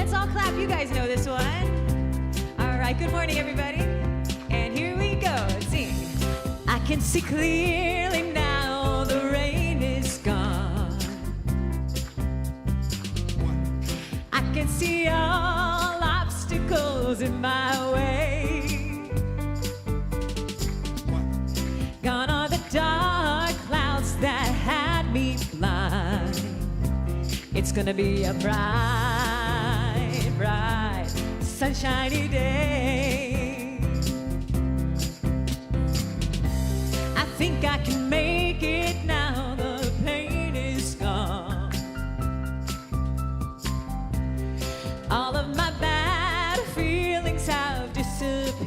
Let's all clap. You guys know this one. All right, good morning, everybody. And here we go. Sing. I can see clearly now the rain is gone. I can see all obstacles in my way. Gone are the dark clouds that had me blind. It's gonna be a bright, bright, sunshiny day. I think I can make it now, the pain is gone. All of my bad feelings have disappeared.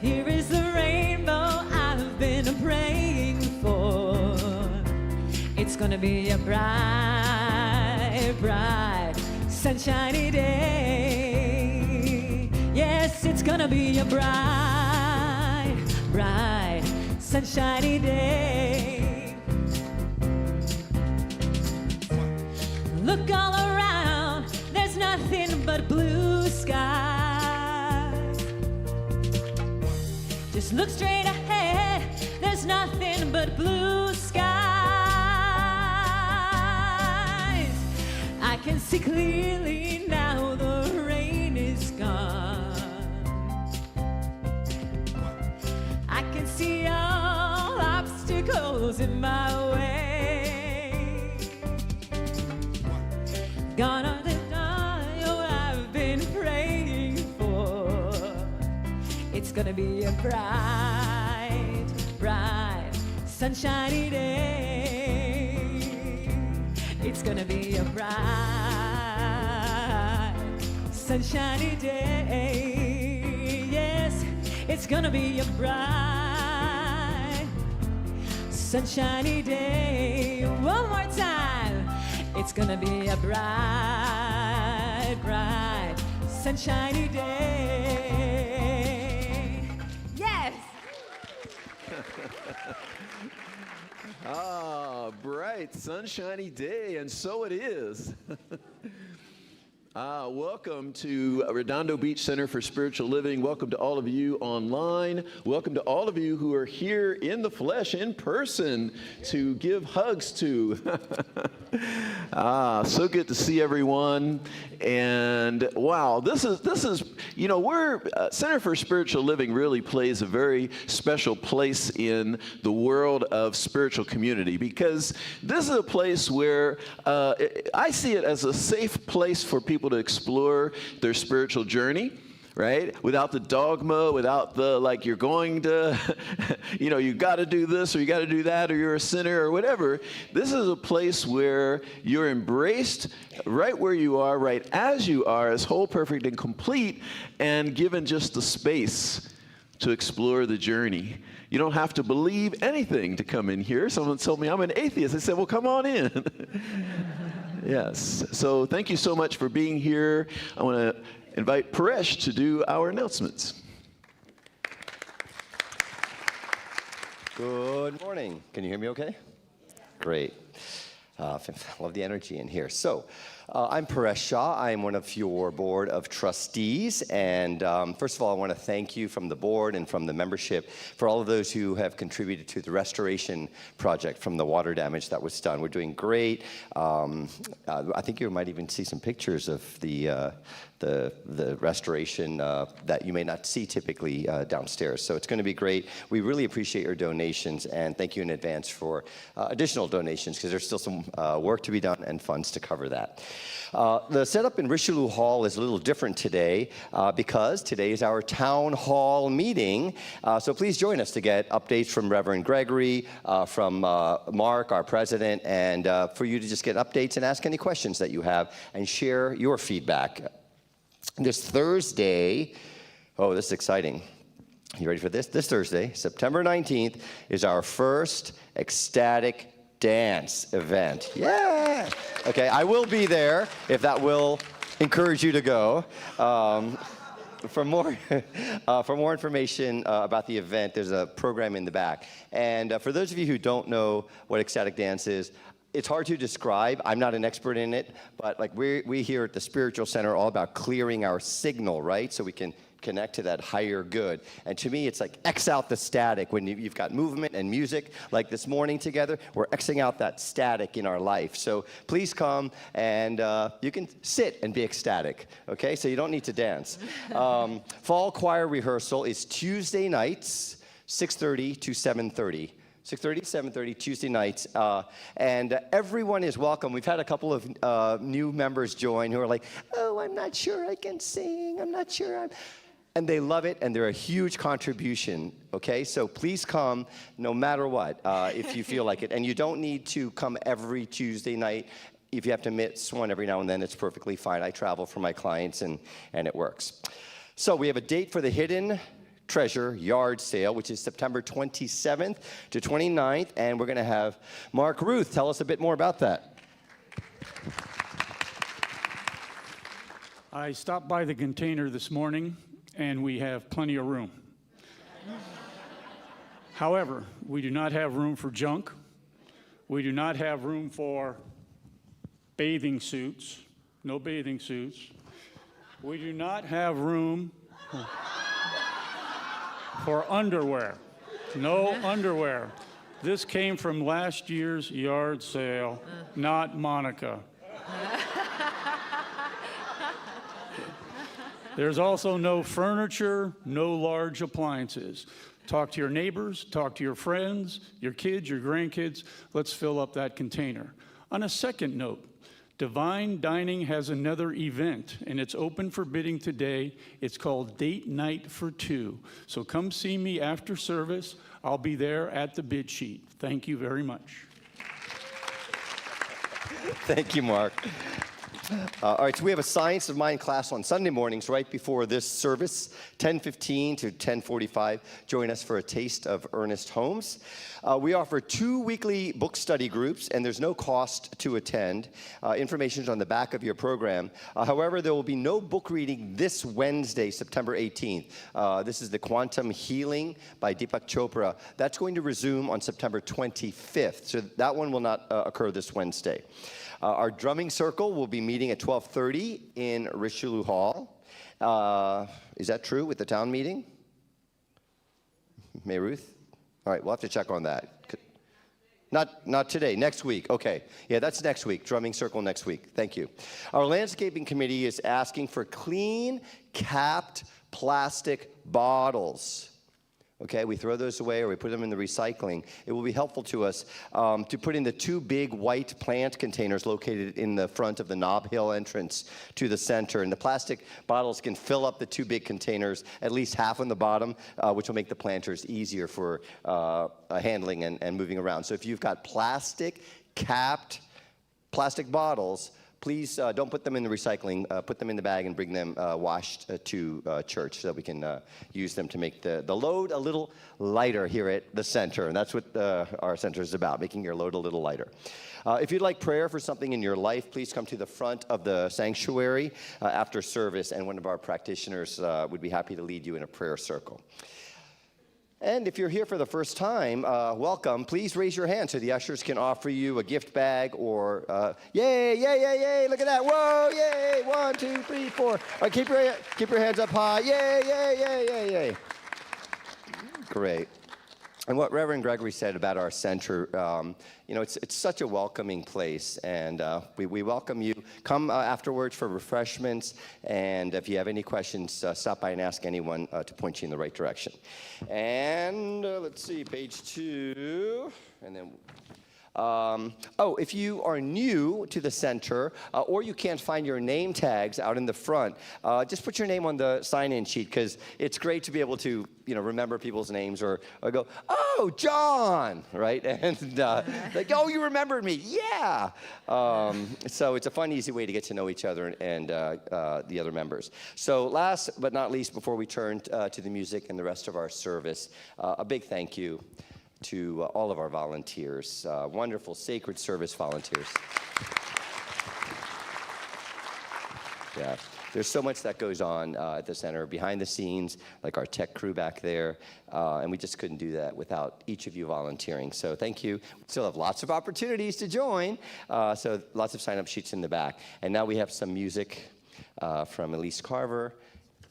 Here is the rainbow I've been praying for. It's gonna be a bright, bright, sunshiny day. Yes, it's gonna be a bright, bright, sunshiny day. Look all around, there's nothing but blue skies. Just look straight ahead, there's nothing but blue skies. I can see clearly now the rain is gone. I can see all obstacles in my way. Gone are the days I've been praying for. It's gonna be a bright, bright, sunshiny day. It's gonna be a bright, sunshiny day. Yes, it's gonna be a bright, sunshiny day. One more time. It's gonna be a bright, bright, sunshiny day. Yes! Bright, sunshiny day, and so it is. Welcome to Redondo Beach Center for Spiritual Living. Welcome to all of you online. Welcome to all of you who are here in the flesh, in person, to give hugs to. So good to see everyone. And wow, this is, you know, Center for Spiritual Living really plays a very special place in the world of spiritual community, because this is a place where I see it as a safe place for people to explore their spiritual journey, right? Without the dogma, without the, like, you're going to, you know, you got to do this or you got to do that or you're a sinner or whatever. This is a place where you're embraced right where you are, right as you are, as whole, perfect, and complete, and given just the space to explore the journey. You don't have to believe anything to come in here. Someone told me I'm an atheist. I said, well, come on in. Yes. So thank you so much for being here. I want to invite Paresh to do our announcements. Good morning. Can you hear me okay? Great. Love the energy in here. So, I'm Paresh Shah. I'm one of your board of trustees. And first of all, I want to thank you from the board and from the membership for all of those who have contributed to the restoration project from the water damage that was done. We're doing great. I think you might even see some pictures of the restoration that you may not see typically downstairs. So it's going to be great. We really appreciate your donations, and thank you in advance for additional donations, because there's still some work to be done and funds to cover that. The setup in Richelieu Hall is a little different today because today is our town hall meeting. So please join us to get updates from Reverend Gregory, from Mark, our president, and for you to just get updates and ask any questions that you have and share your feedback. This Thursday, oh, this is exciting. You ready for this? This Thursday, September 19th, is our first ecstatic dance event. Yeah! Okay, I will be there if that will encourage you to go. For more information about the event, there's a program in the back. And for those of you who don't know what ecstatic dance is, it's hard to describe. I'm not an expert in it, but like we here at the Spiritual Center are all about clearing our signal, right? So we can connect to that higher good. And to me, it's like X out the static. When you've got movement and music, like this morning together, we're Xing out that static in our life. So please come, and you can sit and be ecstatic, okay? So you don't need to dance. Fall choir rehearsal is Tuesday nights, 6:30 to 7:30. 6:30, 7:30, Tuesday nights, and everyone is welcome. We've had a couple of new members join who are like, oh, I'm not sure I can sing, I'm not sure and they love it, and they're a huge contribution, okay? So please come no matter what, if you feel like it. And you don't need to come every Tuesday night. If you have to miss one every now and then, it's perfectly fine. I travel for my clients, and it works. So we have a date for the Hidden Treasure Yard Sale, which is September 27th to 29th, and we're going to have Mark Ruth tell us a bit more about that. I stopped by the container this morning, and we have plenty of room. However, we do not have room for junk. We do not have room for bathing suits. No bathing suits. We do not have room for underwear. No underwear. This came from last year's yard sale, not Monica. There's also no furniture, no large appliances. Talk to your neighbors, talk to your friends, your kids, your grandkids. Let's fill up that container. On a second note, Divine Dining has another event, and it's open for bidding today. It's called Date Night for Two. So come see me after service. I'll be there at the bid sheet. Thank you very much. Thank you, Mark. All right, so we have a Science of Mind class on Sunday mornings right before this service, 10:15 to 10:45. Join us for a taste of Ernest Holmes. We offer 2 weekly book study groups, and there's no cost to attend. Information is on the back of your program. However, there will be no book reading this Wednesday, September 18th. This is the Quantum Healing by Deepak Chopra. That's going to resume on September 25th, so that one will not occur this Wednesday. Our drumming circle will be meeting at 12:30 in Richelieu Hall. Is that true with the town meeting? May Ruth? All right, we'll have to check on that. Not today, next week. Okay, yeah, that's next week, drumming circle next week. Thank you. Our landscaping committee is asking for clean, capped plastic bottles. Okay, we throw those away or we put them in the recycling. It will be helpful to us to put in the 2 big white plant containers located in the front of the Nob Hill entrance to the center. And the plastic bottles can fill up the 2 big containers, at least half on the bottom, which will make the planters easier for handling and moving around. So if you've got capped plastic bottles, please don't put them in the recycling. Put them in the bag and bring them washed to church so that we can use them to make the load a little lighter here at the center. And that's what our center is about, making your load a little lighter. If you'd like prayer for something in your life, please come to the front of the sanctuary after service, and one of our practitioners would be happy to lead you in a prayer circle. And if you're here for the first time, welcome. Please raise your hand so the ushers can offer you a gift bag or, yay, yay, yay, yay, look at that. Whoa, yay, 1, 2, 3, 4. All right, keep your hands up high. Yay, yay, yay, yay, yay. Great. And what Reverend Gregory said about our center, it's such a welcoming place, and we welcome you. Come afterwards for refreshments, and if you have any questions, stop by and ask anyone to point you in the right direction. And let's see, page 2, and then... if you are new to the center or you can't find your name tags out in the front, just put your name on the sign-in sheet, because it's great to be able to remember people's names or go, oh, John, right? And like, oh, you remembered me, yeah. So it's a fun, easy way to get to know each other and the other members. So last but not least, before we turn to the music and the rest of our service, a big thank you to all of our volunteers, wonderful sacred service volunteers. Yeah. There's so much that goes on at the center behind the scenes, like our tech crew back there, and we just couldn't do that without each of you volunteering. So thank you. We still have lots of opportunities to join, so lots of sign-up sheets in the back. And now we have some music from Elise Carver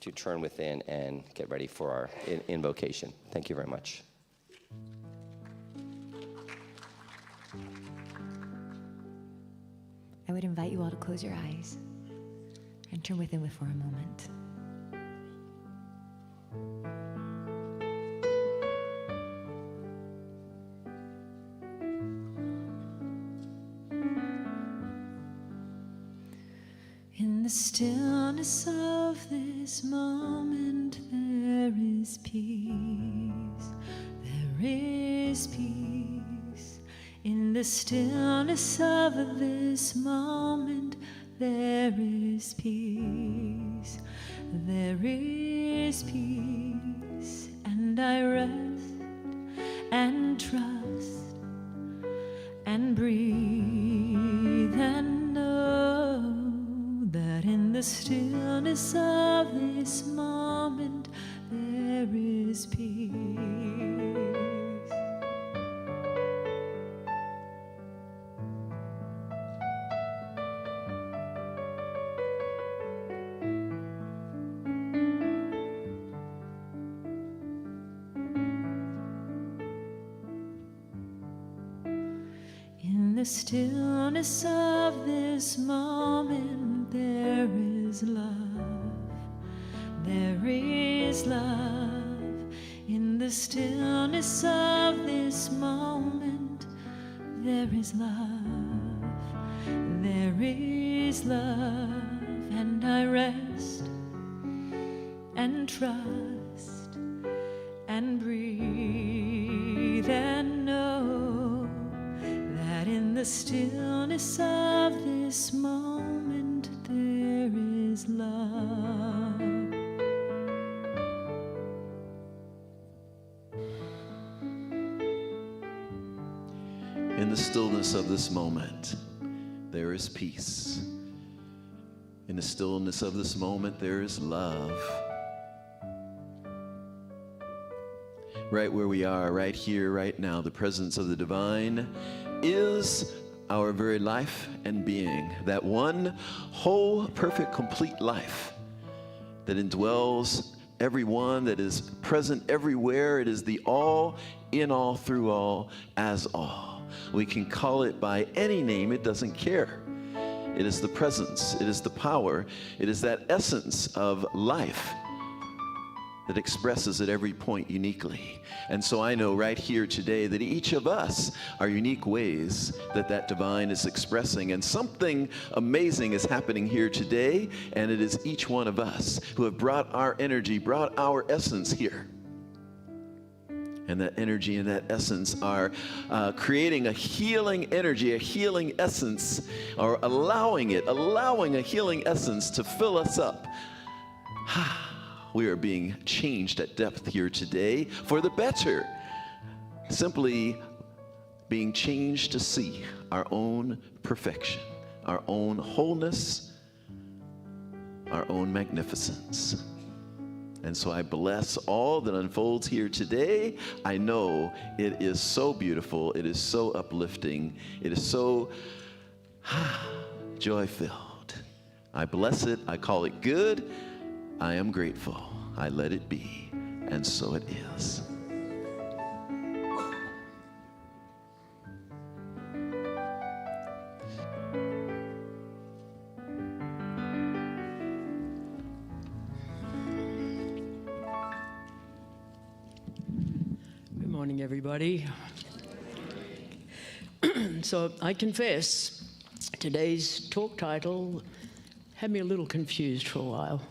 to turn within and get ready for our invocation. Thank you very much. I would invite you all to close your eyes and turn within for a moment. In the stillness of this moment, there is peace. There is peace. In the stillness of this moment, there is peace. There is peace. And I rest and trust and breathe and know that in the stillness of this moment, there is peace. In the stillness of this moment, there is love. There is love. In the stillness of this moment, there is love. There is love. And I rest and trust and breathe and know that in the stillness of this moment, there is love. In the stillness of this moment, there is peace. In the stillness of this moment, there is love. Right where we are, right here, right now, the presence of the divine is our very life and being. That one whole, perfect, complete life that indwells everyone, that is present everywhere. It is the all, in all, through all, as all. We can call it by any name, it doesn't care. It is the presence, it is the power, it is that essence of life that expresses at every point uniquely. And so I know right here today that each of us are unique ways that that divine is expressing, and something amazing is happening here today, and it is each one of us who have brought our energy, brought our essence here. And that energy and that essence are creating a healing energy, a healing essence, or allowing a healing essence to fill us up. We are being changed at depth here today for the better. Simply being changed to see our own perfection, our own wholeness, our own magnificence. And so I bless all that unfolds here today. I know it is so beautiful. It is so uplifting. It is so joy-filled. I bless it. I call it good. I am grateful. I let it be. And so it is. Good morning, everybody. So I confess, today's talk title had me a little confused for a while.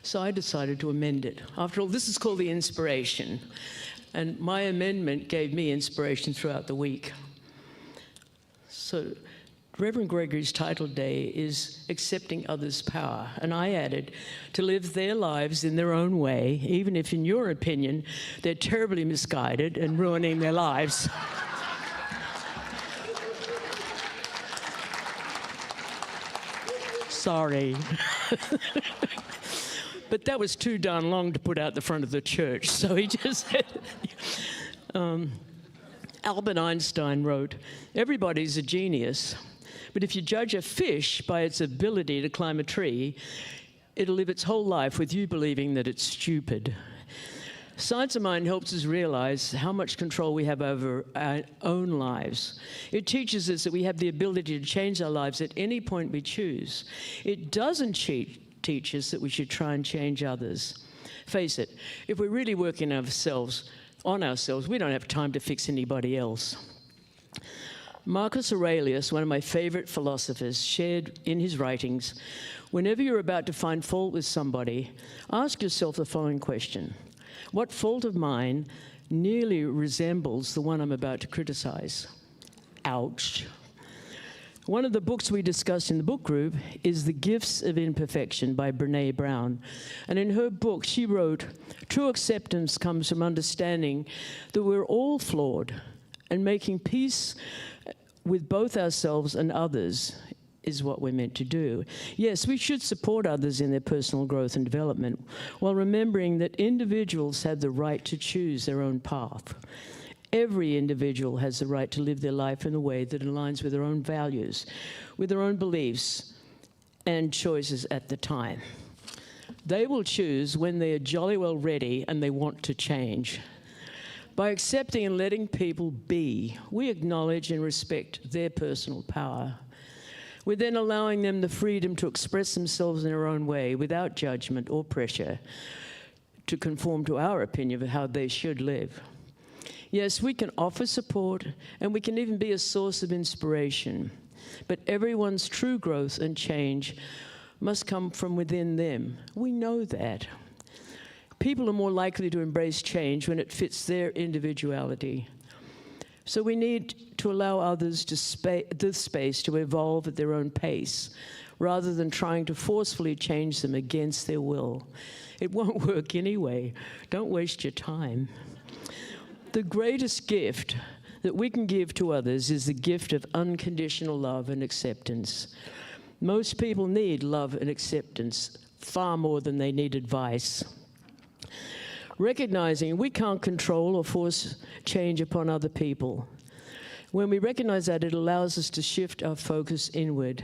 So I decided to amend it. After all, this is called the inspiration, and my amendment gave me inspiration throughout the week. So Reverend Gregory's title today is Accepting Others' Power, and I added, to live their lives in their own way, even if in your opinion they're terribly misguided and ruining their lives. sorry. But that was too darn long to put out the front of the church, so he just said, Albert Einstein wrote, everybody's a genius, but if you judge a fish by its ability to climb a tree, it'll live its whole life with you believing that it's stupid. Science of Mind helps us realize how much control we have over our own lives. It teaches us that we have the ability to change our lives at any point we choose. It doesn't teach us that we should try and change others. Face it, if we're really working on ourselves, we don't have time to fix anybody else. Marcus Aurelius, one of my favorite philosophers, shared in his writings, whenever you're about to find fault with somebody, ask yourself the following question. What fault of mine nearly resembles the one I'm about to criticize? Ouch. One of the books we discussed in the book group is The Gifts of Imperfection by Brené Brown. And in her book, she wrote, true acceptance comes from understanding that we're all flawed, and making peace with both ourselves and others is what we're meant to do. Yes, we should support others in their personal growth and development, while remembering that individuals have the right to choose their own path. Every individual has the right to live their life in a way that aligns with their own values, with their own beliefs and choices at the time. They will choose when they are jolly well ready and they want to change. By accepting and letting people be, we acknowledge and respect their personal power. We're then allowing them the freedom to express themselves in their own way without judgment or pressure to conform to our opinion of how they should live. Yes, we can offer support and we can even be a source of inspiration, but everyone's true growth and change must come from within them. We know that. People are more likely to embrace change when it fits their individuality. So we need to allow others the space to evolve at their own pace, rather than trying to forcefully change them against their will. It won't work anyway. Don't waste your time. The greatest gift that we can give to others is the gift of unconditional love and acceptance. Most people need love and acceptance far more than they need advice. Recognizing we can't control or force change upon other people. When we recognize that, it allows us to shift our focus inward,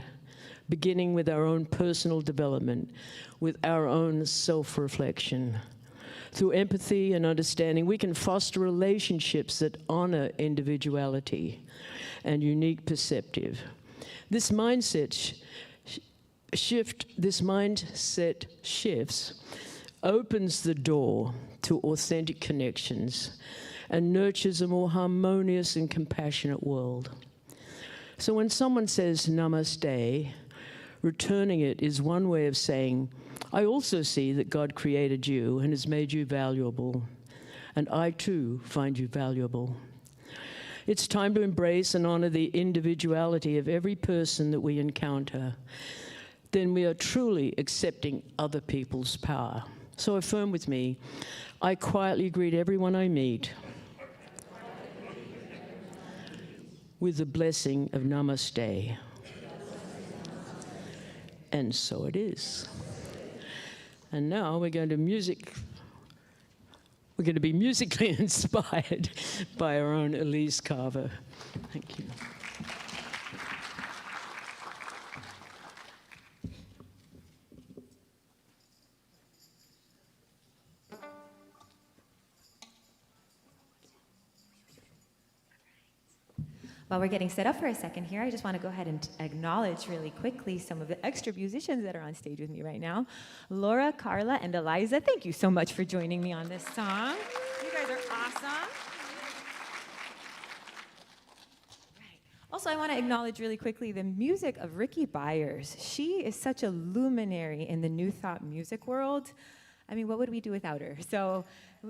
beginning with our own personal development, with our own self-reflection. Through empathy and understanding, we can foster relationships that honor individuality and unique perspective. This mindset shifts opens the door to authentic connections and nurtures a more harmonious and compassionate world. So when someone says namaste, returning it is one way of saying, I also see that God created you and has made you valuable, and I too find you valuable. It's time to embrace and honor the individuality of every person that we encounter. Then we are truly accepting other people's power. So affirm with me, I quietly greet everyone I meet with the blessing of namaste. And so it is. And now we're going to be musically inspired by our own Elise Carver. Thank you. While we're getting set up for a second here, I just want to go ahead and acknowledge really quickly some of the extra musicians that are on stage with me right now. Laura, Carla, and Eliza, thank you so much for joining me on this song. You guys are awesome. Right. Also, I want to acknowledge really quickly the music of Ricky Byers. She is such a luminary in the New Thought music world. I mean, what would we do without her?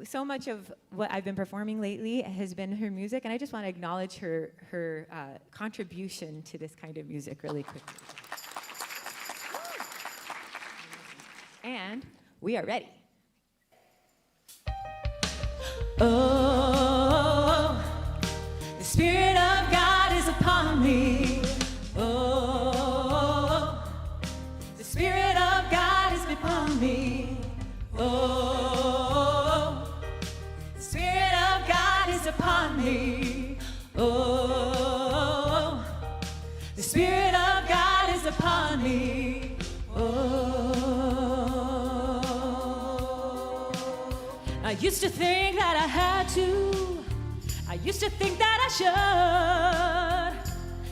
So much of what I've been performing lately has been her music, and I just want to acknowledge her contribution to this kind of music really quickly. And we are ready. Oh, the Spirit of God is upon me. Oh, the upon me. I used to think that I had to. I used to think that I should.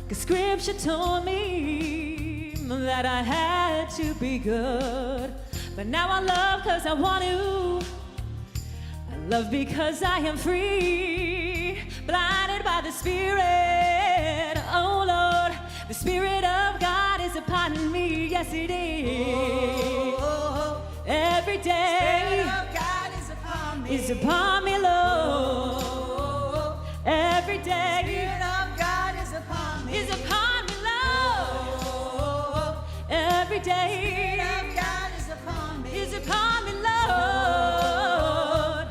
'Cause scripture told me that I had to be good. But now I love 'cause I want to. I love because I am free. Blinded by the Spirit. Oh Lord, the Spirit of God is upon me. Yes, it is. Every day. Is upon me, Lord. Every day. Spirit of God is upon me. Is upon me, Lord. Every day. Spirit of God is upon me. Is upon me, Lord.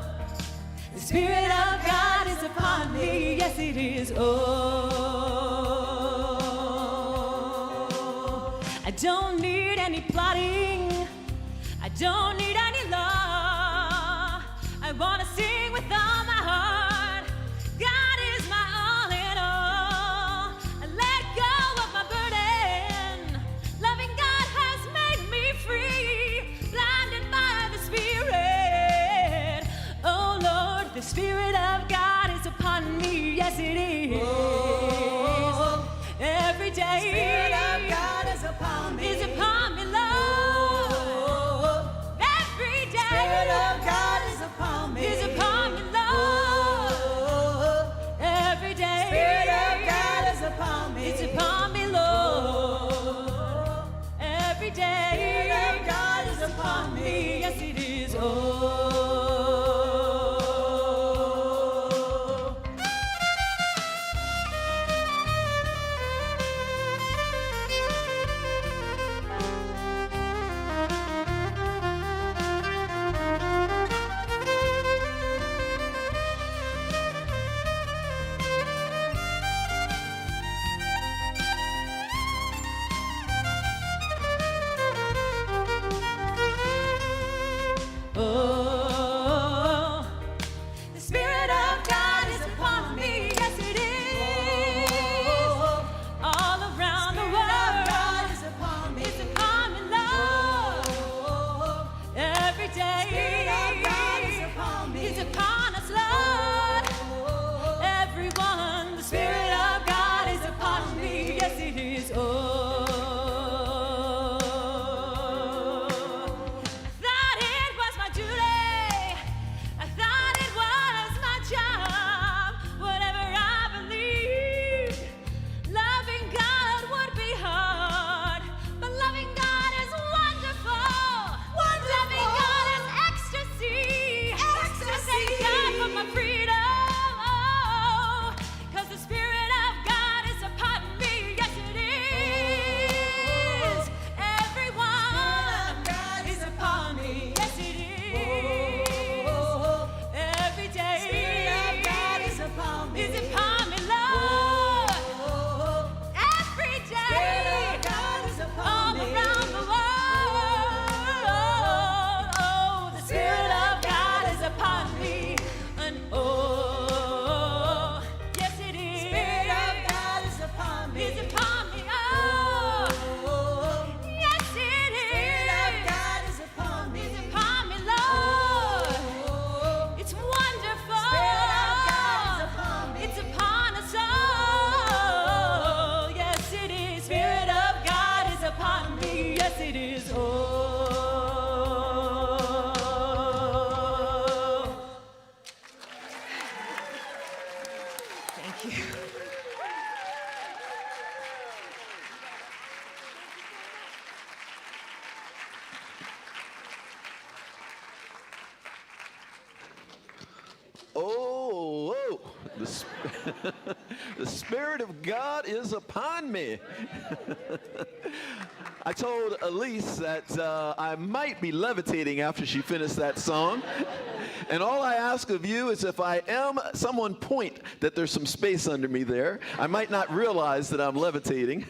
The Spirit of God is upon me. Yes, it is. Oh, I don't need any plotting. I don't need any law. I want to sing with all my heart. God is my all in all. I let go of my burden. Loving God has made me free. Blinded by the Spirit. Oh Lord, the Spirit of God is upon me. Yes, it is. Oh, every day. The Spirit of God is upon me. Is upon me, Lord. Oh, every day. Spirit of God is upon me. Is upon me, Lord. Every day. Spirit of God is upon me. Is upon me, Lord. Every day. Spirit of God is upon me. Yes, it is. Oh. Oh, the Spirit of God is upon me. Yes, it is. All around the world. God is upon me. It's upon me, Lord. Every day. Spirit of God is upon me. It's upon us, Lord. Everyone, the Spirit of God is upon me. Yes, it is. Oh. Oh, whoa. The Spirit of God is upon me. I told Elise that I might be levitating after she finished that song. And all I ask of you is if I am, someone point that there's some space under me there. I might not realize that I'm levitating.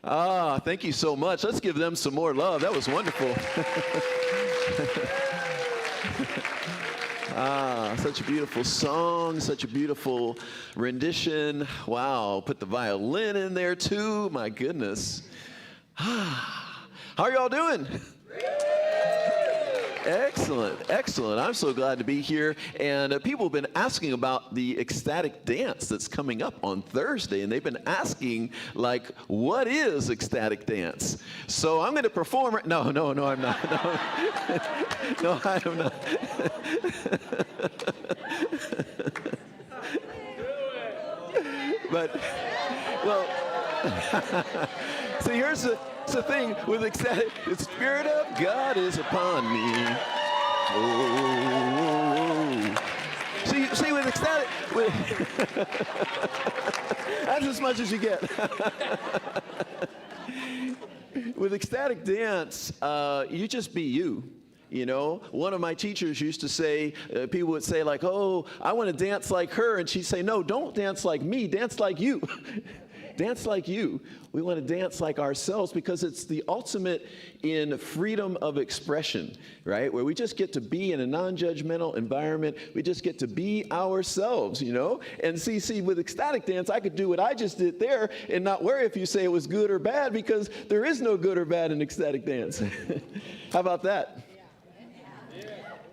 Thank you so much. Let's give them some more love. That was wonderful. Such a beautiful song, such a beautiful rendition. Wow, put the violin in there too. My goodness. How are y'all doing? Excellent, excellent. I'm so glad to be here. And people have been asking about the ecstatic dance that's coming up on Thursday. And they've been asking, like, what is ecstatic dance? So I'm going to perform it. No, I'm not. No, no I am not. But, well, see, here's the thing with ecstatic. The Spirit of God is upon me. Oh. See, with ecstatic, that's as much as you get. With ecstatic dance, you just be you. You know, one of my teachers used to say, people would say like, oh, I want to dance like her. And she'd say, no, don't dance like me, dance like you. Dance like you. We want to dance like ourselves because it's the ultimate in freedom of expression, right? Where we just get to be in a non-judgmental environment. We just get to be ourselves, you know? And see, with ecstatic dance, I could do what I just did there and not worry if you say it was good or bad because there is no good or bad in ecstatic dance. How about that?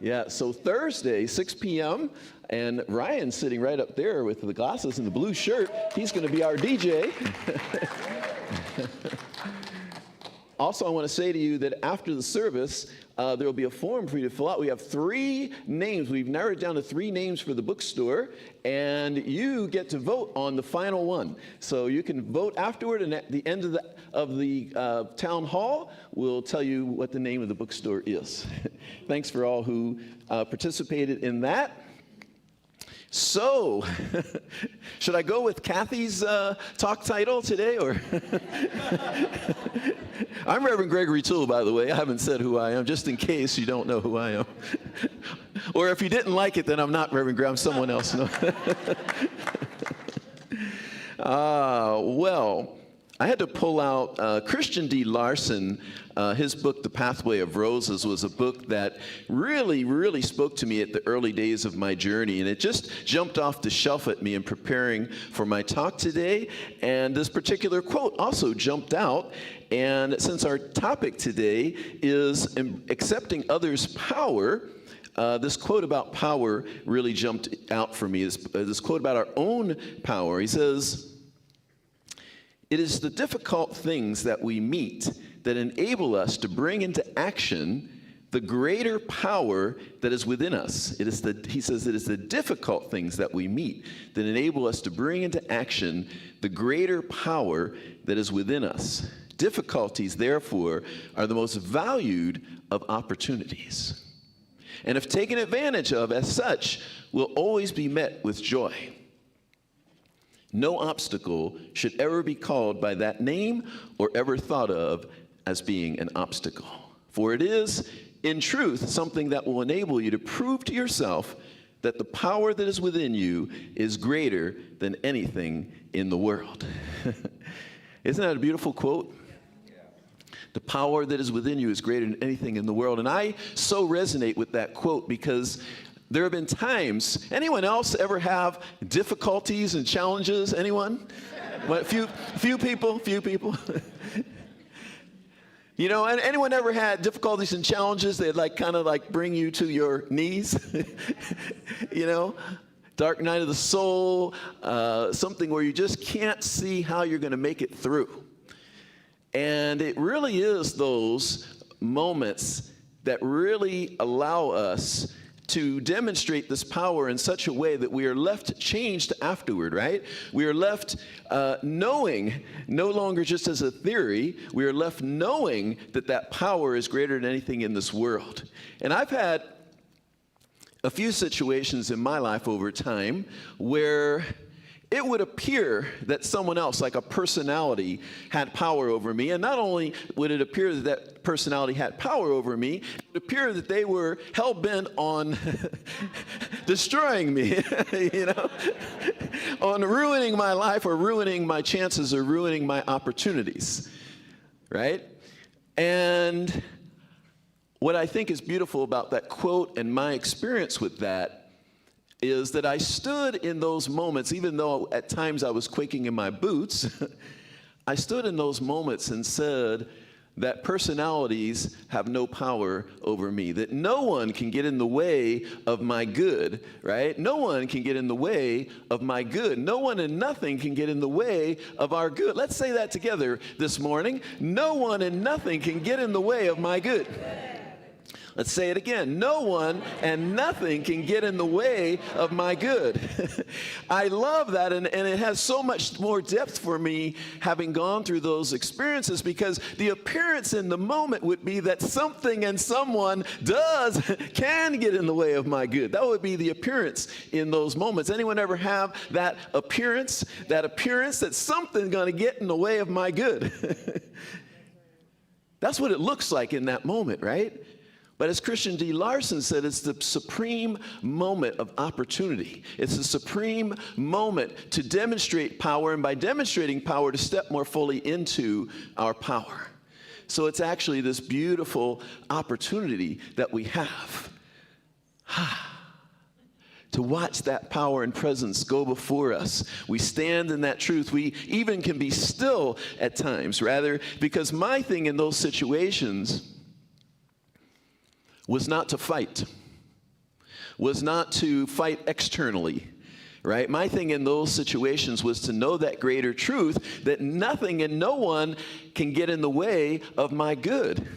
Yeah, so Thursday, 6 p.m., and Ryan's sitting right up there with the glasses and the blue shirt. He's going to be our DJ. Also, I want to say to you that after the service, there will be a form for you to fill out. We have 3 names. We've narrowed it down to 3 names for the bookstore, and you get to vote on the final one. So you can vote afterward, and at the end of the town hall, we'll tell you what the name of the bookstore is. Thanks for all who participated in that. So, should I go with Kathy's talk title today, or? I'm Reverend Gregory Toole, by the way. I haven't said who I am, just in case you don't know who I am. Or if you didn't like it, then I'm not Reverend Gregory, I'm someone else. No. Well, I had to pull out Christian D. Larson. His book, The Pathway of Roses, was a book that really spoke to me at the early days of my journey. And it just jumped off the shelf at me in preparing for my talk today. And this particular quote also jumped out. And since our topic today is accepting others' power, this quote about power really jumped out for me. This quote about our own power. He says, "It is the difficult things that we meet that enable us to bring into action the greater power that is within us." He says, it is the difficult things that we meet that enable us to bring into action the greater power that is within us. Difficulties, therefore, are the most valued of opportunities. And if taken advantage of as such, will always be met with joy. No obstacle should ever be called by that name or ever thought of as being an obstacle. For it is, in truth, something that will enable you to prove to yourself that the power that is within you is greater than anything in the world." Isn't that a beautiful quote? The power that is within you is greater than anything in the world. And I so resonate with that quote because there have been times, anyone else ever have difficulties and challenges? Anyone? What, few people. You know, anyone ever had difficulties and challenges that kind of bring you to your knees? You know, dark night of the soul, something where you just can't see how you're going to make it through. And it really is those moments that really allow us to demonstrate this power in such a way that we are left changed afterward, right? We are left knowing, no longer just as a theory, we are left knowing that that power is greater than anything in this world. And I've had a few situations in my life over time where it would appear that someone else, like a personality, had power over me. And not only would it appear that that personality had power over me, it would appear that they were hell-bent on destroying me, you know, on ruining my life or ruining my chances or ruining my opportunities, right? And what I think is beautiful about that quote and my experience with that is that I stood in those moments, even though at times I was quaking in my boots, I stood in those moments and said that personalities have no power over me, that no one can get in the way of my good, right? No one can get in the way of my good. No one and nothing can get in the way of our good. Let's say that together this morning. No one and nothing can get in the way of my good. Let's say it again. No one and nothing can get in the way of my good. I love that, and it has so much more depth for me having gone through those experiences, because the appearance in the moment would be that something and someone can get in the way of my good. That would be the appearance in those moments. Anyone ever have that appearance that something's going to get in the way of my good? That's what it looks like in that moment, right? But as Christian D. Larson said, it's the supreme moment of opportunity. It's the supreme moment to demonstrate power, and by demonstrating power, to step more fully into our power. So it's actually this beautiful opportunity that we have to watch that power and presence go before us. We stand in that truth. We even can be still at times, rather, because my thing in those situations was not to fight, was not to fight externally, right? My thing in those situations was to know that greater truth, that nothing and no one can get in the way of my good.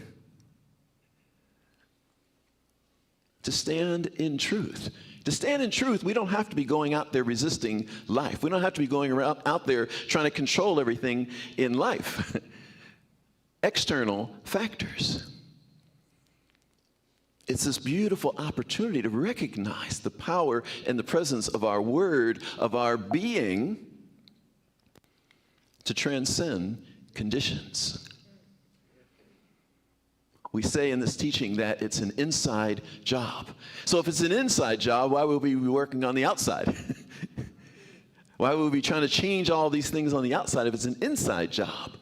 To stand in truth. To stand in truth, we don't have to be going out there resisting life. We don't have to be going around out there trying to control everything in life. External factors. It's this beautiful opportunity to recognize the power and the presence of our word, of our being, to transcend conditions. We say in this teaching that it's an inside job. So if it's an inside job, why would we be working on the outside? Why would we be trying to change all these things on the outside if it's an inside job?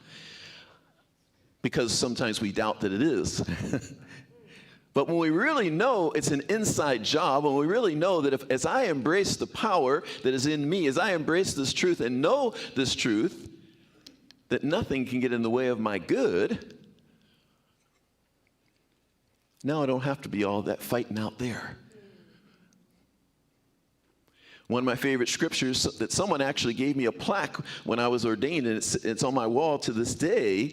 Because sometimes we doubt that it is. But when we really know it's an inside job, when we really know that as I embrace the power that is in me, as I embrace this truth and know this truth, that nothing can get in the way of my good, now I don't have to be all that fighting out there. One of my favorite scriptures that someone actually gave me a plaque when I was ordained, and it's on my wall to this day,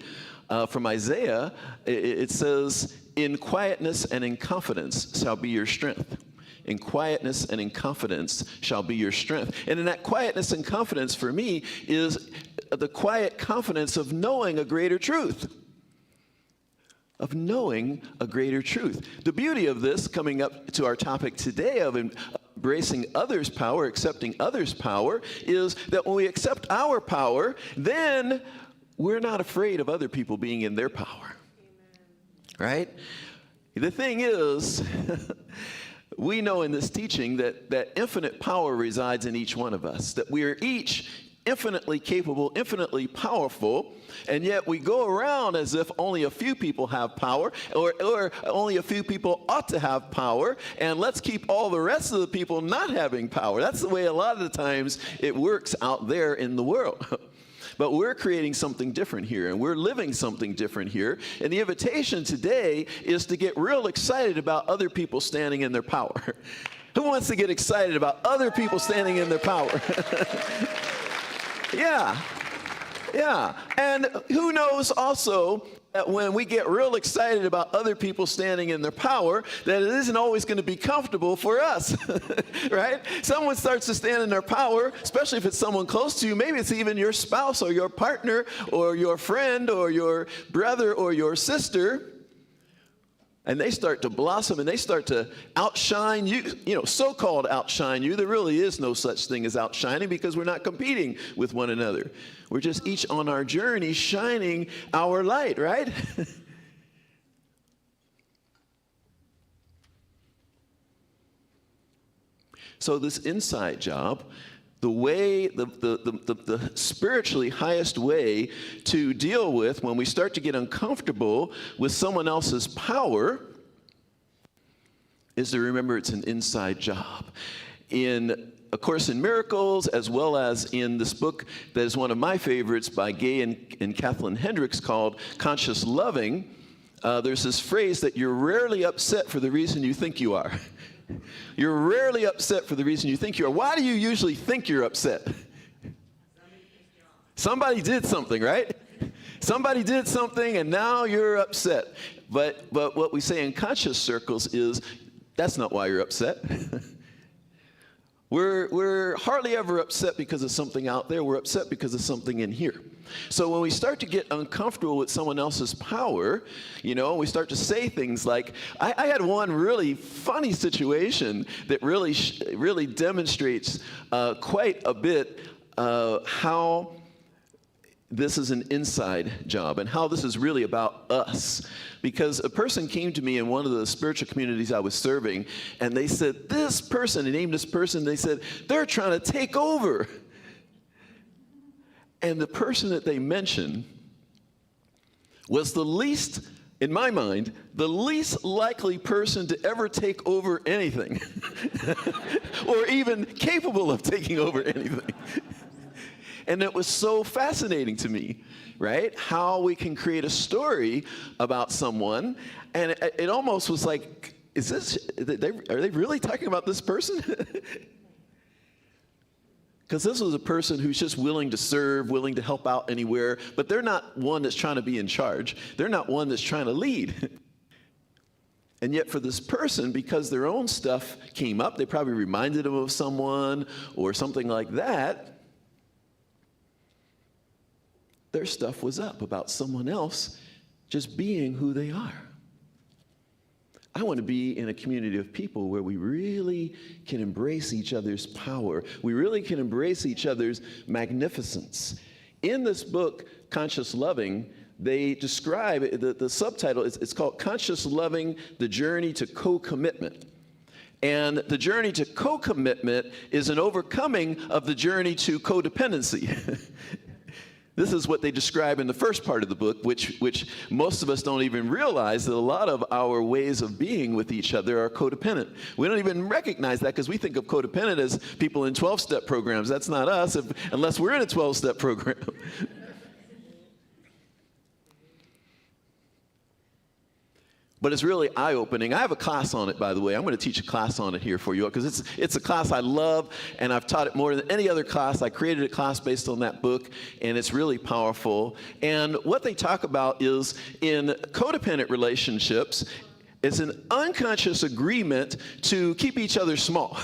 from Isaiah. It says, "In quietness and in confidence shall be your strength." In quietness and in confidence shall be your strength. And in that quietness and confidence for me is the quiet confidence of knowing a greater truth. Of knowing a greater truth. The beauty of this, coming up to our topic today of embracing others' power, accepting others' power, is that when we accept our power, then we're not afraid of other people being in their power. Right? The thing is, we know in this teaching that infinite power resides in each one of us, that we are each infinitely capable, infinitely powerful, and yet we go around as if only a few people have power, or only a few people ought to have power, and let's keep all the rest of the people not having power. That's the way a lot of the times it works out there in the world. But we're creating something different here, and we're living something different here. And the invitation today is to get real excited about other people standing in their power. Who wants to get excited about other people standing in their power? Yeah. And who knows also that when we get real excited about other people standing in their power, that it isn't always going to be comfortable for us, right? Someone starts to stand in their power, especially if it's someone close to you. Maybe it's even your spouse or your partner or your friend or your brother or your sister. And they start to blossom and they start to outshine you, so-called outshine you. There really is no such thing as outshining because we're not competing with one another. We're just each on our journey shining our light, right? So this inside job, the way, the spiritually highest way to deal with when we start to get uncomfortable with someone else's power is to remember it's an inside job. In A Course in Miracles, as well as in this book that is one of my favorites by Gay and Kathleen Hendricks called Conscious Loving, there's this phrase that you're rarely upset for the reason you think you are. You're rarely upset for the reason you think you are. Why do you usually think you're upset? Somebody did something, right? Somebody did something and now you're upset. But what we say in conscious circles is, that's not why you're upset. We're hardly ever upset because of something out there. We're upset because of something in here. So when we start to get uncomfortable with someone else's power, we start to say things like, I had one really funny situation that really demonstrates quite a bit how this is an inside job and how this is really about us. Because a person came to me in one of the spiritual communities I was serving, and they said, this person, they named this person, they said, they're trying to take over. And the person that they mentioned was the least, in my mind, the least likely person to ever take over anything, or even capable of taking over anything. And it was so fascinating to me, right? How we can create a story about someone, and it almost was like, are they really talking about this person? Because this was a person who's just willing to serve, willing to help out anywhere, but they're not one that's trying to be in charge. They're not one that's trying to lead. And yet for this person, because their own stuff came up, they probably reminded them of someone or something like that, their stuff was up about someone else just being who they are. I want to be in a community of people where we really can embrace each other's power. We really can embrace each other's magnificence. In this book, Conscious Loving, they describe, the subtitle, it's called Conscious Loving, The Journey to Co-Commitment. And the journey to co-commitment is an overcoming of the journey to codependency. This is what they describe in the first part of the book, which most of us don't even realize, that a lot of our ways of being with each other are codependent. We don't even recognize that because we think of codependent as people in 12-step programs. That's not us unless we're in a 12-step program. But it's really eye-opening. I have a class on it, by the way. I'm going to teach a class on it here for you because it's a class I love, and I've taught it more than any other class. I created a class based on that book, and it's really powerful. And what they talk about is in codependent relationships, it's an unconscious agreement to keep each other small.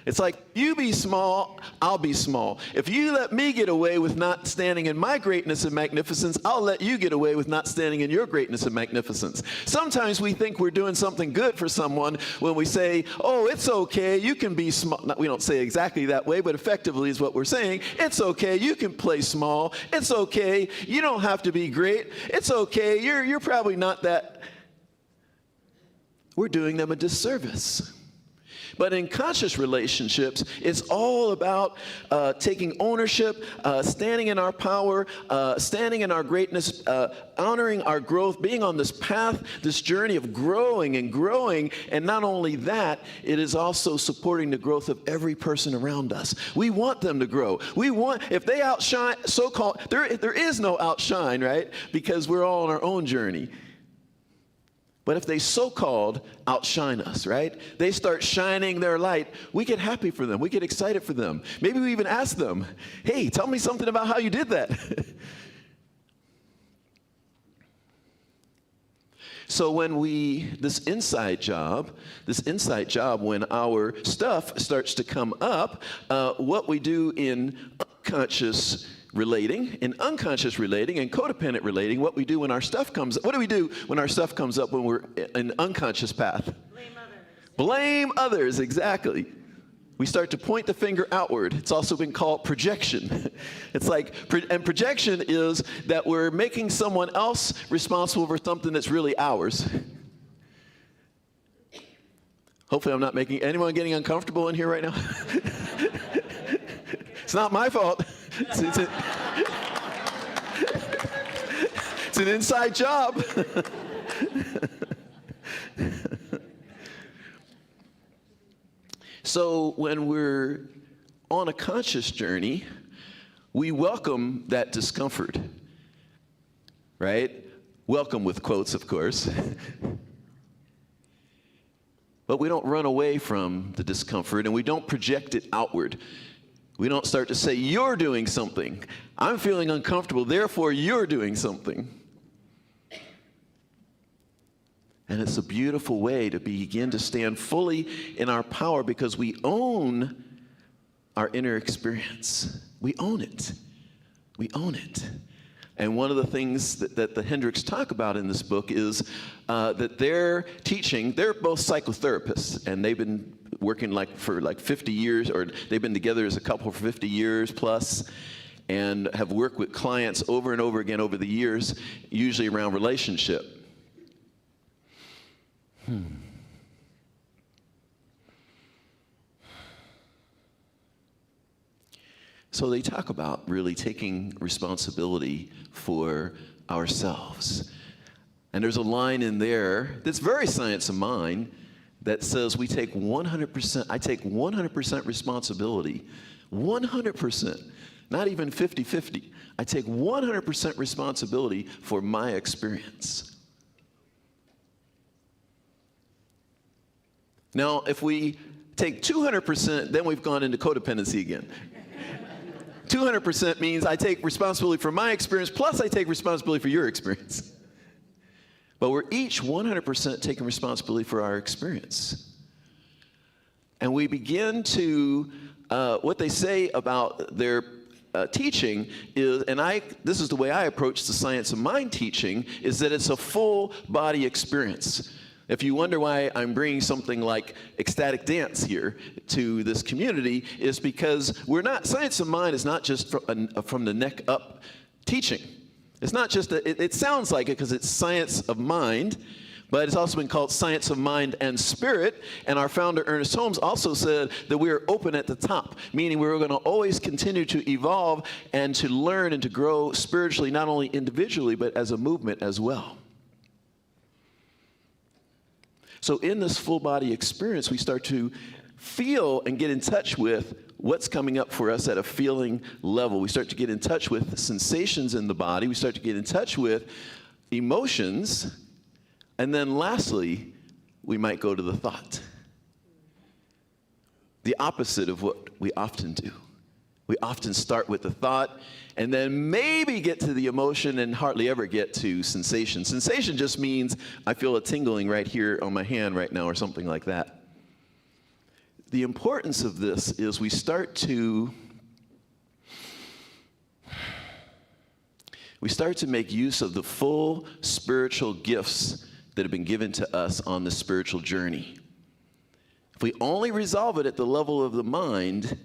It's like, you be small, I'll be small. If you let me get away with not standing in my greatness and magnificence, I'll let you get away with not standing in your greatness and magnificence. Sometimes we think we're doing something good for someone when we say, oh, it's okay, you can be small. We don't say exactly that way, but effectively is what we're saying. It's okay, you can play small. It's okay, you don't have to be great. It's okay, you're probably not that. We're doing them a disservice. But in conscious relationships, it's all about taking ownership, standing in our power, standing in our greatness, honoring our growth, being on this path, this journey of growing and growing. And not only that, it is also supporting the growth of every person around us. We want them to grow. We want, if they outshine, so-called, there is no outshine, right? Because we're all on our own journey. But if they so-called outshine us, right? They start shining their light, we get happy for them. We get excited for them. Maybe we even ask them, hey, tell me something about how you did that. So when this inside job, when our stuff starts to come up, what we do in unconscious relating, in unconscious relating, and codependent relating, what we do when our stuff comes up. What do we do when our stuff comes up when we're in unconscious path? Blame others. Blame others, exactly. We start to point the finger outward. It's also been called projection. It's like, and projection is that we're making someone else responsible for something that's really ours. Hopefully I'm not making anyone getting uncomfortable in here right now. It's not my fault. It's an inside job. So when we're on a conscious journey, we welcome that discomfort, right? Welcome with quotes, of course. But we don't run away from the discomfort, and we don't project it outward. We don't start to say, you're doing something. I'm feeling uncomfortable, therefore you're doing something. And it's a beautiful way to begin to stand fully in our power because we own our inner experience. We own it. We own it. And one of the things that the Hendricks talk about in this book is that they're teaching, they're both psychotherapists, and they've been working for 50 years, or they've been together as a couple for 50 years plus, and have worked with clients over and over again over the years, usually around relationship. So they talk about really taking responsibility for ourselves. And there's a line in there that's very science of mind that says I take 100% responsibility, 100%, not even 50-50. I take 100% responsibility for my experience. Now, if we take 200%, then we've gone into codependency again. 200% means I take responsibility for my experience, plus I take responsibility for your experience. But we're each 100% taking responsibility for our experience. And we begin to, what they say about their teaching is, and this is the way I approach the science of mind teaching, is that it's a full body experience. If you wonder why I'm bringing something like ecstatic dance here to this community, is because science of mind is not just from the neck up teaching. It's not just, it sounds like it because it's science of mind, but it's also been called science of mind and spirit. And our founder, Ernest Holmes, also said that we are open at the top, meaning we're going to always continue to evolve and to learn and to grow spiritually, not only individually, but as a movement as well. So in this full body experience, we start to feel and get in touch with what's coming up for us at a feeling level. We start to get in touch with sensations in the body. We start to get in touch with emotions. And then lastly, we might go to the thought. The opposite of what we often do. We often start with the thought and then maybe get to the emotion and hardly ever get to sensation. Sensation just means I feel a tingling right here on my hand right now or something like that. The importance of this is we start to make use of the full spiritual gifts that have been given to us on the spiritual journey. If we only resolve it at the level of the mind,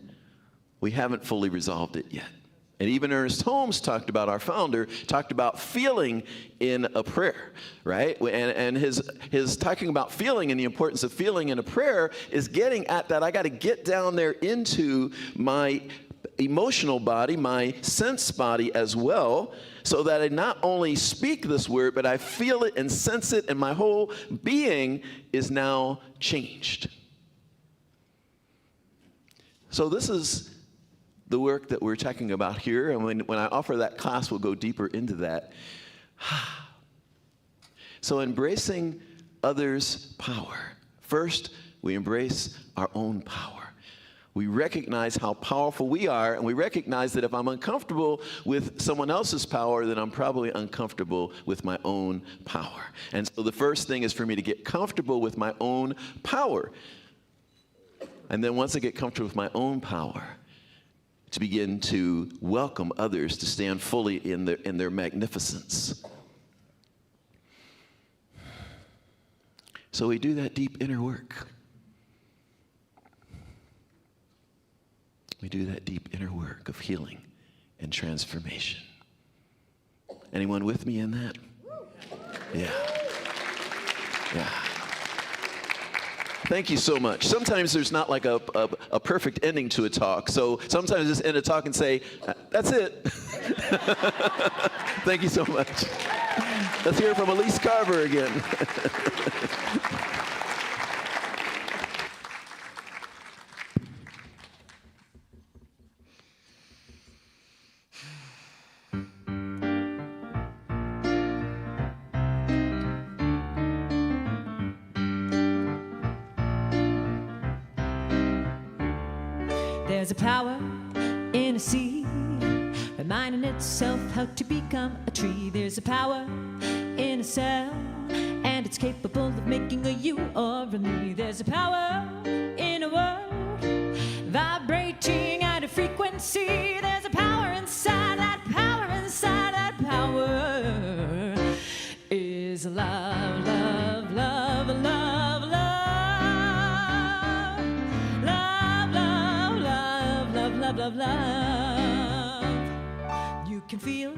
we haven't fully resolved it yet. And even Ernest Holmes our founder, talked about feeling in a prayer, right? And his talking about feeling and the importance of feeling in a prayer is getting at that. I got to get down there into my emotional body, my sense body as well, so that I not only speak this word, but I feel it and sense it, and my whole being is now changed. So this is the work that we're talking about here, and when I offer that class, we'll go deeper into that. So embracing others' power. First, we embrace our own power. We recognize how powerful we are, and we recognize that if I'm uncomfortable with someone else's power, then I'm probably uncomfortable with my own power. And so the first thing is for me to get comfortable with my own power. And then once I get comfortable with my own power, to begin to welcome others to stand fully in their magnificence. So we do that deep inner work. We do that deep inner work of healing and transformation. Anyone with me in that? Yeah. Yeah. Thank you so much. Sometimes there's not like a perfect ending to a talk. So sometimes I just end a talk and say, that's it. Thank you so much. Let's hear from Elise Carver again. There's a power in a seed, reminding itself how to become a tree. There's a power in a cell, and it's capable of making a you or a me. There's a power in a word, vibrating at a frequency. There's a power inside that power, inside that power is love, love, love, love, love, love, love, love, love, love, love, love. You can feel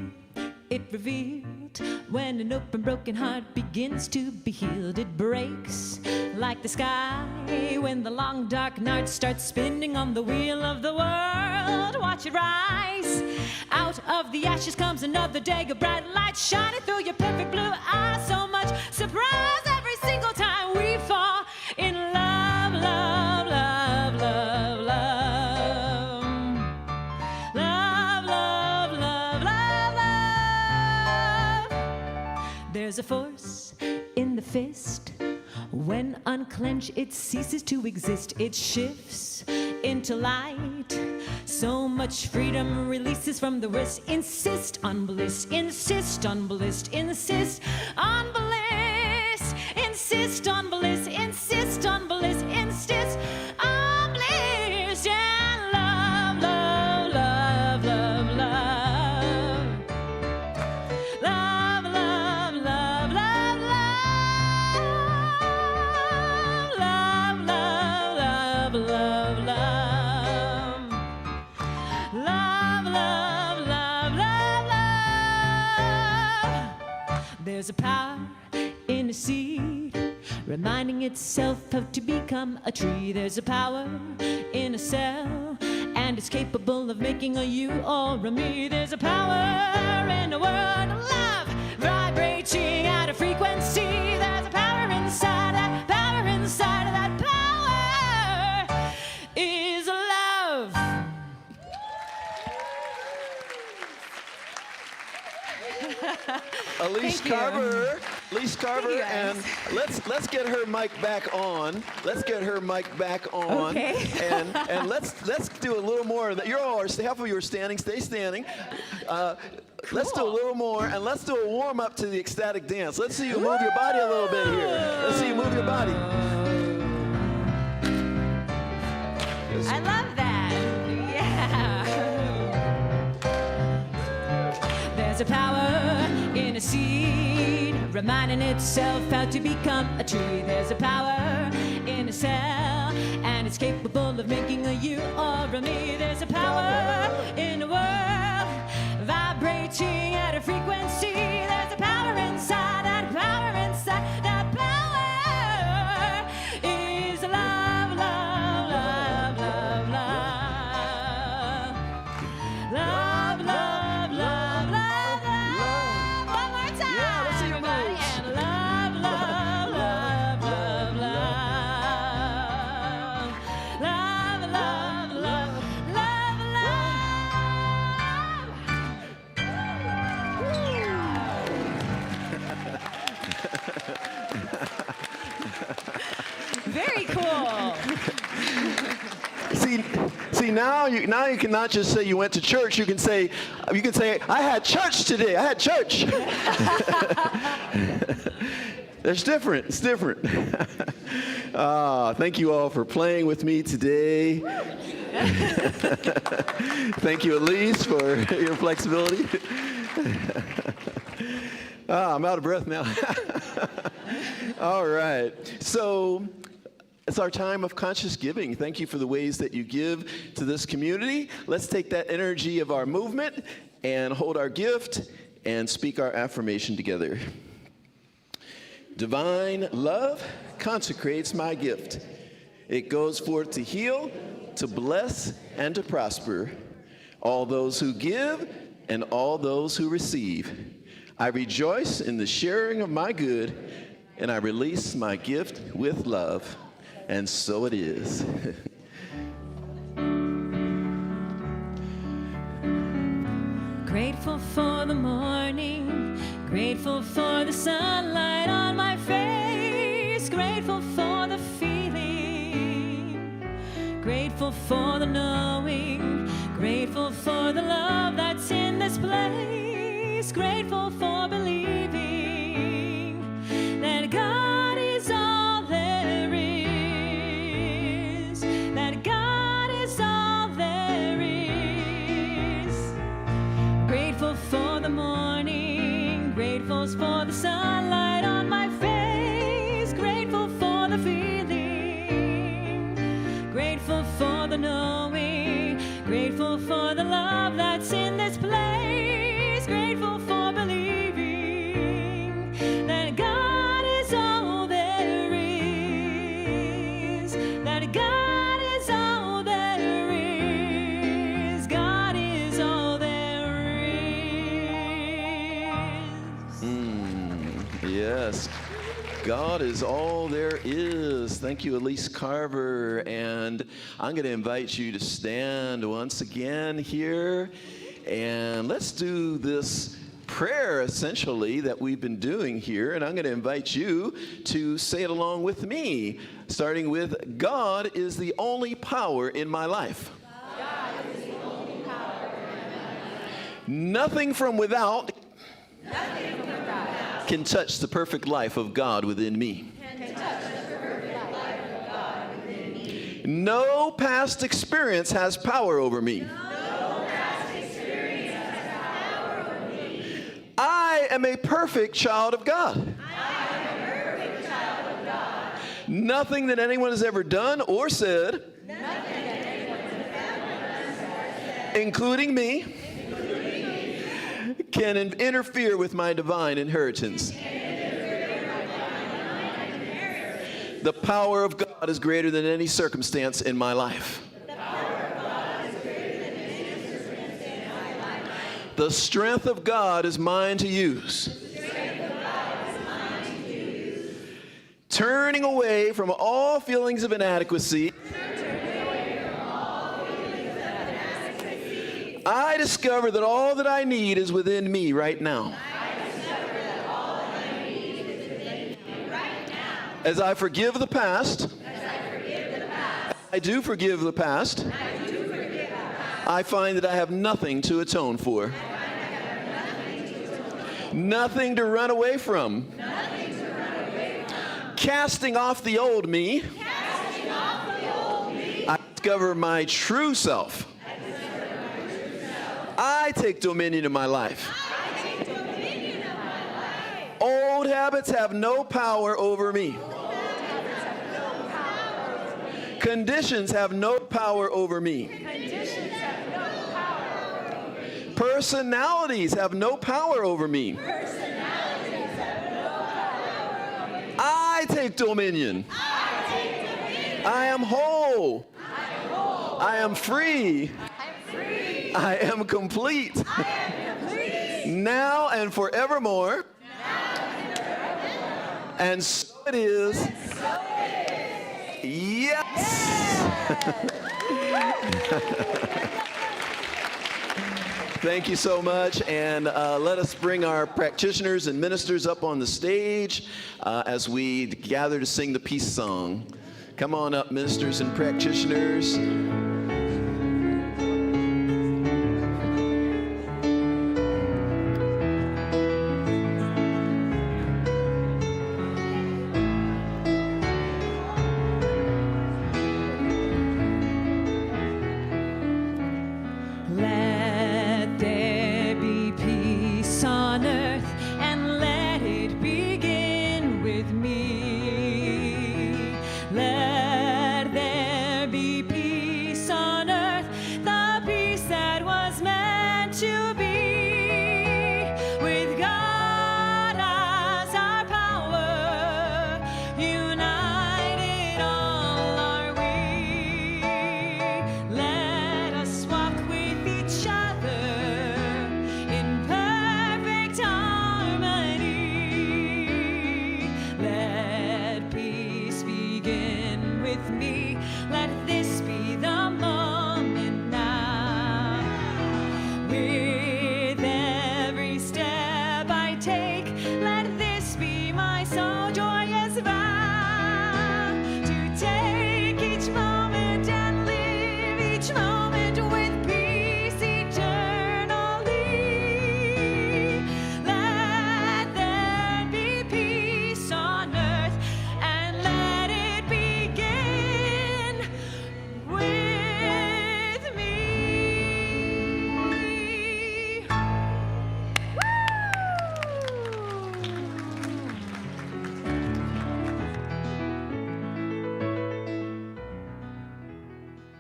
it revealed when an open, broken heart begins to be healed. It breaks like the sky when the long, dark night starts spinning on the wheel of the world. Watch it rise. Out of the ashes comes another day of bright light shining through your perfect blue eyes. So much surprise every single time we fall in love, love, love, love, love. Love, love, love, love, love. There's a force in the fist. When unclenched, it ceases to exist. It shifts into light. So much freedom releases from the wrist. Insist on bliss, insist on bliss, insist on bliss, insist on bliss, insist on bliss, insist on bliss, and love, love, love, love, love, love, love, love, love, love, love, love, love, love, love. Love, love, love, love, love. There's a power in a seed, reminding itself how to become a tree. There's a power in a cell, and it's capable of making a you or a me. There's a power in a word of love, vibrating at a frequency. There's a power inside that power, inside of that power is love. Elise Thank you. Carver. Elise Carver, you, guys. and let's get her mic back on. Let's get her mic back on. Okay. And let's do a little more of that. You're all, half of you are standing. Stay standing. Let's do a little more, and let's do a warm up to the ecstatic dance. Let's see you move your body a little bit here. Let's see you move your body. I love that. Yeah. There's a power in a seed, reminding itself how to become a tree. There's a power in a cell, and it's capable of making a you or a me. There's a power in a world, vibrating at a frequency. There's a power inside that power, inside that power is love, love, love, love, love. Love, love, love, love, love. One more time. Yeah, let's see you everybody. move. And love, love, love, love, love. Love, love, love, love, love. Very cool. See now you can not just say you went to church. You can say I had church today. I had church. It's different. It's different. Thank you all for playing with me today. Thank you, Elise, for your flexibility. I'm out of breath now. All right. So it's our time of conscious giving. Thank you for the ways that you give to this community. Let's take that energy of our movement and hold our gift and speak our affirmation together. Divine love consecrates my gift. It goes forth to heal, to bless, and to prosper all those who give and all those who receive. I rejoice in the sharing of my good, and I release my gift with love. And so it is. Grateful for the morning, grateful for the sunlight on my face, grateful for the feeling, grateful Grateful for the knowing, grateful for the love that's in this place, grateful for believing that God is all there is, that God is all there is. Grateful for the morning, grateful for the sunlight on my face, grateful for the feeling, grateful for the knowing, grateful for the love that's in this place, grateful for believing that God is all there is, that God is all there is, God is all there is. Yes. God is all there is. Thank you, Elise Carver. And I'm going to invite you to stand once again here. And let's do this prayer, essentially, that we've been doing here. And I'm going to invite you to say it along with me, starting with, God is the only power in my life. God is the only power in my life. Nothing from without Nothing from without can touch the perfect life of God within me. can touch the perfect life of God within me. No past experience has power over me. No past experience has power over me. I am a perfect child of God. I am a perfect child of God. Nothing that anyone has ever done or said, Nothing that anyone has ever done or said, including me, can interfere with my divine inheritance. The power of God is greater than any circumstance in my life. The strength of God is mine to use. Turning away from all feelings of inadequacy, I discover that all that I need is within me right now. As I forgive the past, I do forgive the past, I find that I have nothing to atone for, nothing to run away from. Casting off the old me, I discover my true self. I take dominion of my life. Old habits have no power over me. Conditions have no power over me. Personalities have no power over me. I take dominion. I am whole. I am free. I am complete. Now and forevermore. And so it is. Yes. Thank you so much. And let us bring our practitioners and ministers up on the stage as we gather to sing the peace song. Come on up, ministers and practitioners.